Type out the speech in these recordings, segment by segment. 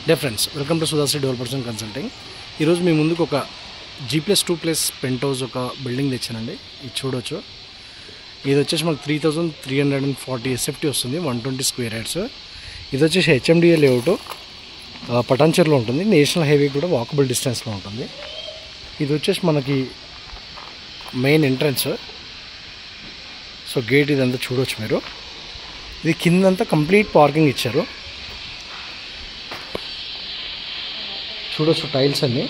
Day friends, welcome to Sudhashri developers and consulting. ఈరోజు మీ ముందుకు ఒక G+2+ పెంట్ హౌస్ ఒక బిల్డింగ్ తెచ్చానండి. ఇది చూడొచ్చు. ఇది వచ్చేసి మనకు 3340 SFT వస్తుంది, 120 స్క్వేర్ యార్డ్స్. ఇది వచ్చేసి HMDA లేఅవుట్, పటాన్చెరులో ఉంటుంది. నేషనల్ హైవే కూడా వాకబుల్ డిస్టెన్స్లో ఉంటుంది. ఇది వచ్చేసి మనకి మెయిన్ ఎంట్రన్స్. సో గేట్ ఇదంతా చూడవచ్చు మీరు. ఇది కిందంతా కంప్లీట్ పార్కింగ్ ఇచ్చారు. చూడొచ్చు టైల్స్ అన్నీ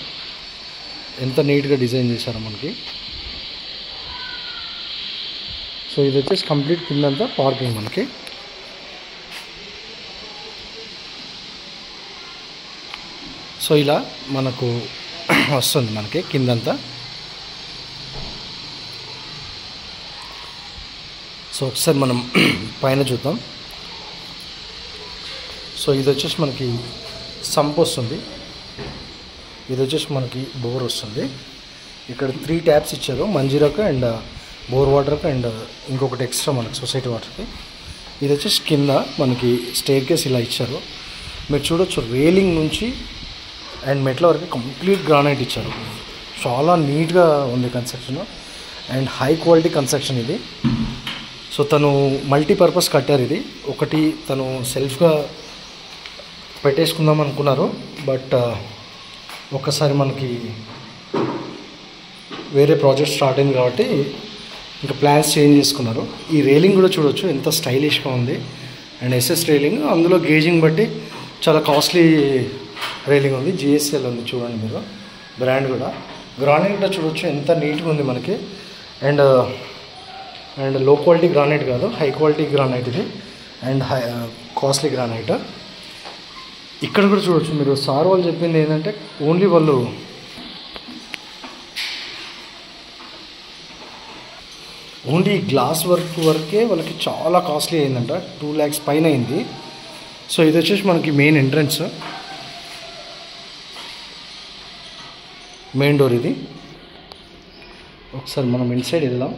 ఎంత నీట్గా డిజైన్ చేశారో మనకి. సో ఇది వచ్చేసి కంప్లీట్ కిందంతా పార్కింగ్ మనకి. సో ఇలా మనకు వస్తుంది మనకి కిందంతా. సో ఒకసారి మనం పైన చూద్దాం. సో ఇది వచ్చేసి మనకి సంప్ వస్తుంది. ఇది వచ్చేసి మనకి బోర్ వస్తుంది. ఇక్కడ 3 ట్యాప్స్ ఇచ్చారు, మంజీరాకు అండ్ బోర్ వాటర్కి అండ్ ఇంకొకటి ఎక్స్ట్రా మనకి సొసైటీ వాటర్కి. ఇది వచ్చేసి కింద మనకి స్టేర్ కేస్ ఇలా ఇచ్చారు. మీరు చూడొచ్చు రేలింగ్ నుంచి అండ్ మెట్ల వరకు కంప్లీట్ గ్రానైట్ ఇచ్చారు. చాలా నీట్గా ఉంది construction and high quality construction ఇది. సో తను మల్టీపర్పస్ కట్టారు. ఇది ఒకటి తను సెల్ఫ్గా పెట్టేసుకుందాం అనుకున్నారు, బట్ ఒక్కసారి మనకి వేరే ప్రాజెక్ట్ స్టార్ట్ అయింది కాబట్టి ఇంకా ప్లాన్స్ చేంజ్ చేసుకున్నారు. ఈ రేలింగ్ కూడా చూడొచ్చు ఎంత స్టైలిష్గా ఉంది అండ్ SS రేలింగ్. అందులో గేజింగ్ బట్టి చాలా కాస్ట్లీ రేలింగ్ ఉంది. GSL ఉంది చూడండి మీరు, బ్రాండ్ కూడా. గ్రానైట్ కూడా చూడొచ్చు ఎంత నీట్గా ఉంది మనకి. అండ్ లో క్వాలిటీ గ్రానైట్ కాదు, హై క్వాలిటీ గ్రానైట్ ఇది అండ్ కాస్ట్లీ గ్రానైట్. ఇక్కడ కూడా చూడొచ్చు మీరు. సార్ వాళ్ళు చెప్పింది ఏంటంటే ఓన్లీ వాళ్ళు గ్లాస్ వరకే వాళ్ళకి చాలా కాస్ట్లీ అయిందంట, 2 lakhs పైన అయింది. సో ఇది వచ్చేసి మనకి మెయిన్ ఎంట్రన్స్, మెయిన్ డోర్ ఇది. ఒకసారి మనం ఇన్సైడ్ వెళ్దాం.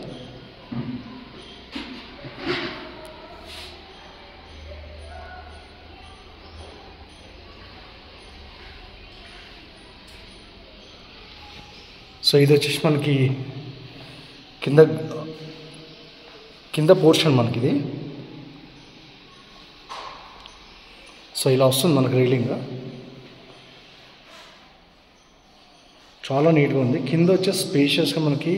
సో ఇది వచ్చేసి మనకి కింద పోర్షన్ మనకి ఇది. సో ఇలా వస్తుంది మనకి రైలింగ్. చాలా నీట్గా ఉంది. కింద వచ్చేసి స్పేషియస్గా మనకి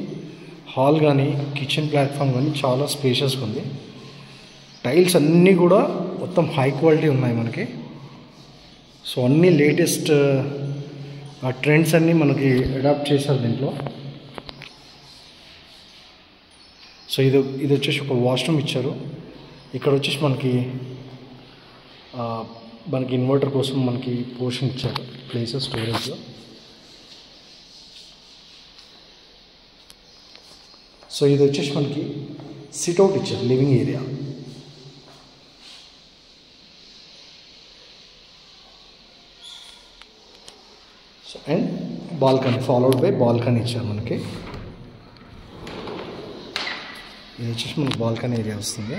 హాల్ కానీ కిచెన్ ప్లాట్ఫామ్ కానీ చాలా స్పేషియస్గా ఉంది. టైల్స్ అన్నీ కూడా మొత్తం హై క్వాలిటీ ఉన్నాయి మనకి. సో అన్నీ లేటెస్ట్ ఆ ట్రెండ్స్ అన్నీ మనకి అడాప్ట్ చేశారు దీంట్లో. సో ఇది వచ్చేసి ఒక వాష్రూమ్ ఇచ్చారు. ఇక్కడ వచ్చేసి మనకి ఇన్వర్టర్ కోసం మనకి పోర్షన్ ఇచ్చారు, ప్లేసెస్ స్టోరేజ్. సో ఇది వచ్చేసి మనకి సిట్అవుట్ ఇచ్చారు, living area. So and balcony, followed by balcony ఇచ్చారు మనకి. ఇది వచ్చేసి మనకి బాల్కనీ ఏరియా వస్తుంది.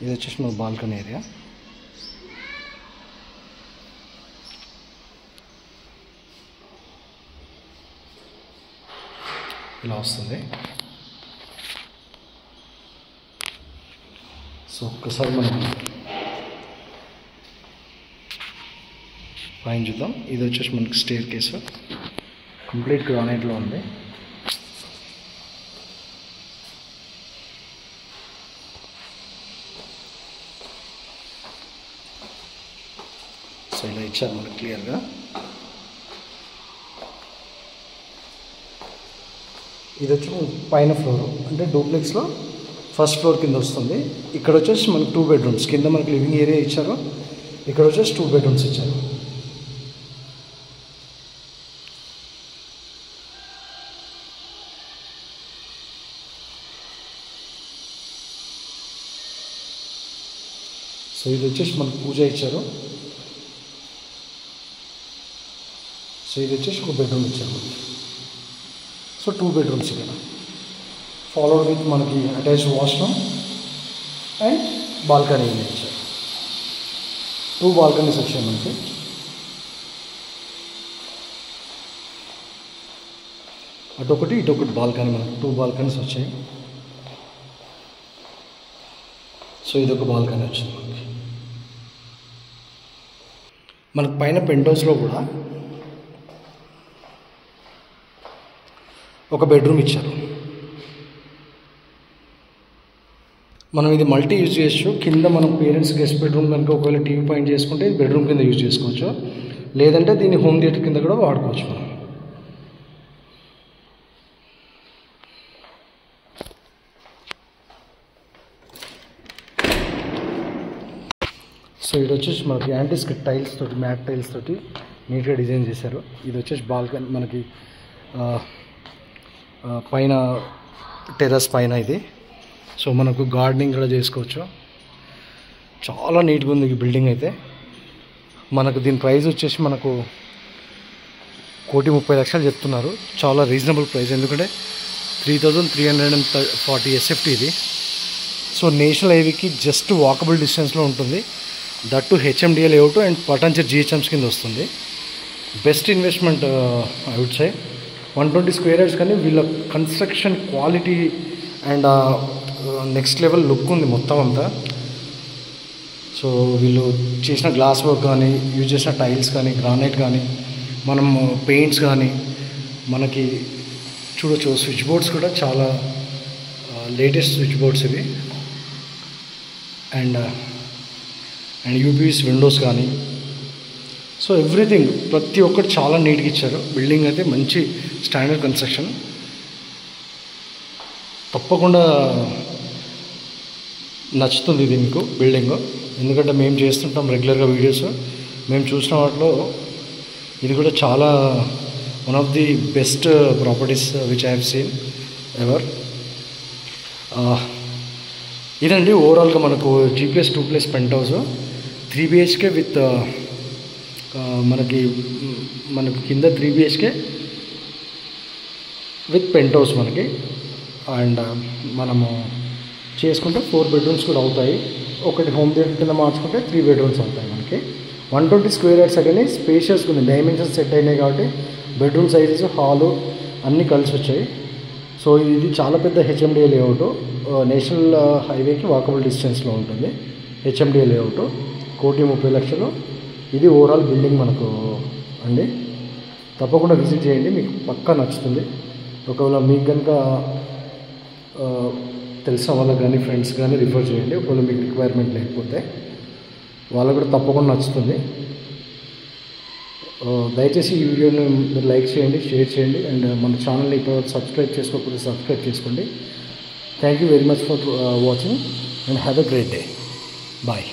ఇది వచ్చేసి మనకి బాల్కనీ ఏరియా. ఇలా వస్తుంది. సో ఒక్కసారి మనం పైన చూద్దాం. ఇది వచ్చేసి మనకి స్టేర్ కేసు, కంప్లీట్ గ్రానైట్లో ఉంది. సో ఇలా ఇచ్చారు మనకి క్లియర్గా. ఇది వచ్చి పైన ఫ్లోర్, అంటే డూప్లెక్స్లో ఫస్ట్ ఫ్లోర్ కింద వస్తుంది. ఇక్కడ వచ్చేసి మనకి 2 bedrooms. కింద మనకి లివింగ్ ఏరియా ఇచ్చారు, ఇక్కడ వచ్చేసి 2 bedrooms ఇచ్చారు. సో ఇది వచ్చేసి మనకు పూజ ఇచ్చారు. సో ఇది వచ్చేసి ఒక బెడ్రూమ్ ఇచ్చారు. సో 2 bedrooms ఇక్కడ, followed with మనకి అటాచ్డ్ వాష్రూమ్ అండ్ బాల్కనీ ఇచ్చారు. 2 బాల్కనీస్ వచ్చాయి మనకి. అటొకటి ఇటొకటి బాల్కనీ, మనకు 2 బాల్కనీస్ వచ్చాయి. సో ఇదొక బాల్కనీ వచ్చింది మనకి. మనకు పైన పెంట్ హౌస్లో కూడా ఒక బెడ్రూమ్ ఇచ్చారు. మనం ఇది మల్టీ యూజ్ చేయొచ్చు. కింద మనం పేరెంట్స్ గెస్ట్ బెడ్రూమ్ కనుక ఒకవేళ టీవీ పాయింట్ చేసుకుంటే ఇది బెడ్రూమ్ కింద యూజ్ చేసుకోవచ్చు, లేదంటే దీన్ని హోమ్ థియేటర్ కింద కూడా వాడుకోవచ్చు మనం. సో ఇది వచ్చేసి మనకి యాంటిస్క్ టైల్స్ తోటి, మ్యాట్ టైల్స్ తోటి నీట్గా డిజైన్ చేశారు. ఇది వచ్చేసి బాల్కనీ మనకి పైన టెర్రస్ పైన ఇది. సో మనకు గార్డెనింగ్ కూడా చేసుకోవచ్చు. చాలా నీట్గా ఉంది ఈ బిల్డింగ్ అయితే. మనకు దీని ప్రైస్ వచ్చేసి మనకు 1,30,00,000 చెప్తున్నారు. చాలా రీజనబుల్ ప్రైస్, ఎందుకంటే 3,340 SFT ఇది. సో నేషనల్ హైవేకి జస్ట్ వాకబుల్ డిస్టెన్స్లో ఉంటుంది. That HMDA layout and Patancheru GHMs కింద వస్తుంది. Best investment I would say. 120 square yards, కానీ వీళ్ళ construction quality and next level look ఉంది మొత్తం అంతా. సో వీళ్ళు చేసిన గ్లాస్ వర్క్ కానీ, యూజ్ చేసిన టైల్స్ కానీ, గ్రానైట్ కానీ, మనం పెయింట్స్ కానీ మనకి చూడొచ్చు. స్విచ్ బోర్డ్స్ కూడా చాలా లేటెస్ట్ స్విచ్ బోర్డ్స్ ఇవి. అండ్ UPVC విండోస్ కానీ, సో ఎవ్రీథింగ్ ప్రతి ఒక్కటి చాలా నీట్గా ఇచ్చారు. బిల్డింగ్ అయితే మంచి స్టాండర్డ్ కన్స్ట్రక్షన్. తప్పకుండా నచ్చుతుంది ఇది మీకు బిల్డింగ్, ఎందుకంటే మేము చేస్తుంటాం రెగ్యులర్గా వీడియోస్. మేము చూసిన వాటిలో ఇది కూడా చాలా one of the best properties which I have seen ever. ఇదండి ఓవరాల్గా మనకు G+2+ pent house 3 BHK with మనకి కింద 3 BHK విత్ పెంట్ హౌస్ మనకి. అండ్ మనము చేసుకుంటే 4 బెడ్రూమ్స్ కూడా అవుతాయి. ఒకటి హోమ్ థియేటర్ కింద మార్చుకుంటే 3 బెడ్రూమ్స్ అవుతాయి మనకి. 120 స్క్వేర్ యార్డ్స్ again స్పేషియస్గా ఉంది. డైమెన్షన్స్ సెట్ అయినాయి కాబట్టి బెడ్రూమ్ సైజెస్, హాలు అన్నీ కలిసి వచ్చాయి. సో ఇది చాలా పెద్ద HMDA లేఅవుట్. నేషనల్ హైవేకి వాకబుల్ డిస్టెన్స్లో ఉంటుంది HMDA లేఅవుట్. 1,30,00,000 ఇది ఓవరాల్ బిల్డింగ్ మనకు అండి. తప్పకుండా విజిట్ చేయండి, మీకు పక్కా నచ్చుతుంది. ఒకవేళ మీకు కనుక తెలిసిన వాళ్ళకి కానీ, ఫ్రెండ్స్ కానీ రిఫర్ చేయండి. ఒకవేళ మీకు రిక్వైర్మెంట్ లేకపోతే వాళ్ళకు కూడా తప్పకుండా నచ్చుతుంది. దయచేసి ఈ వీడియోని మీరు లైక్ చేయండి, షేర్ చేయండి. అండ్ మన ఛానల్ని ఇప్పటివరకు సబ్స్క్రైబ్ చేసుకోకపోతే సబ్స్క్రైబ్ చేసుకోండి. Thank you very much for watching and have a great day. Bye.